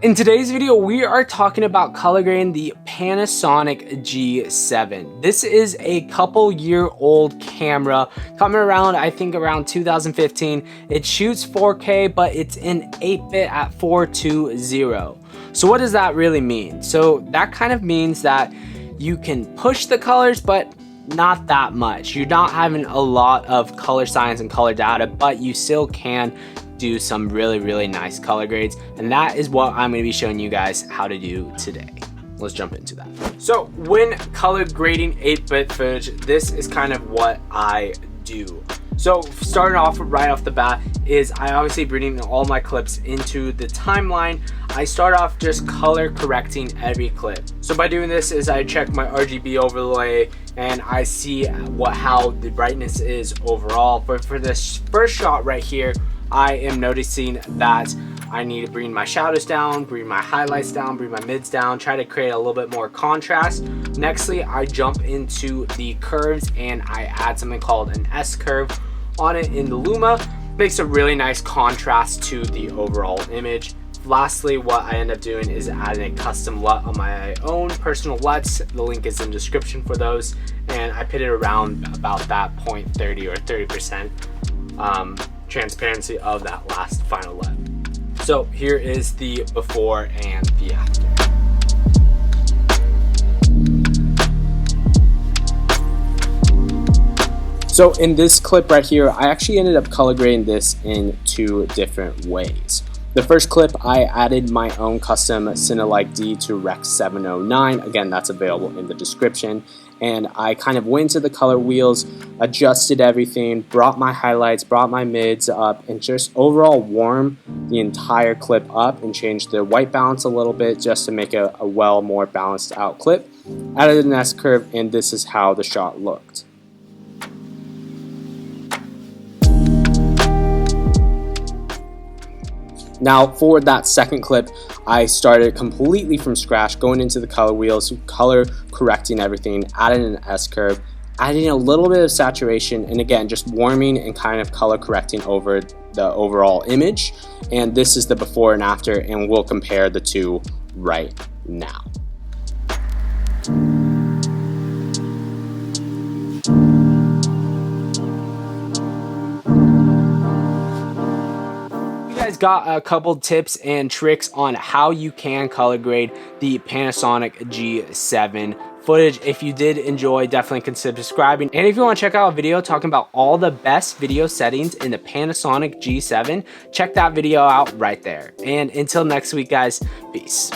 In today's video, we are talking about color grading the Panasonic G7. This is a couple-year-old camera coming around, I think around 2015. It shoots 4K, but it's in 8-bit at 420. So what does that really mean? So that kind of means that you can push the colors, but not that much. You're not having a lot of color science and color data, but you still can do some really nice color grades, and that is what I'm going to be showing you guys how to do today. Let's jump into that. So when color grading 8-bit footage, this is kind of what I do. So starting off right off the bat is I obviously bringing all my clips into the timeline. I start off just color correcting every clip. So by doing this is I check my RGB overlay and I see how the brightness is overall. But for this first shot right here, I am noticing that I need to bring my shadows down, bring my highlights down, bring my mids down, try to create a little bit more contrast. Nextly, I jump into the curves and I add something called an S curve on it in the Luma. Makes a really nice contrast to the overall image. Lastly, what I end up doing is adding a custom LUT on my own personal LUTs. The link is in the description for those, and I put it around about that 0.30 or 30% transparency of that last final LUT. So here is the before and the after. So in this clip right here, I actually ended up color grading this in two different ways. The first clip, I added my own custom Cinelike D to Rec 709. Again, that's available in the description. And I kind of went to the color wheels, adjusted everything, brought my highlights, brought my mids up, and just overall warmed the entire clip up and changed the white balance a little bit just to make a well more balanced out clip. Added an S curve, and this is how the shot looked. Now for that second clip, I started completely from scratch, going into the color wheels, color correcting everything, adding an S curve, adding a little bit of saturation, and again, just warming and kind of color correcting over the overall image. And this is the before and after, and we'll compare the two right now. Got a couple tips and tricks on how you can color grade the Panasonic G7 footage. If you did enjoy, definitely consider subscribing. And if you want to check out a video talking about all the best video settings in the Panasonic G7, check that video out right there. And until next week, guys, peace.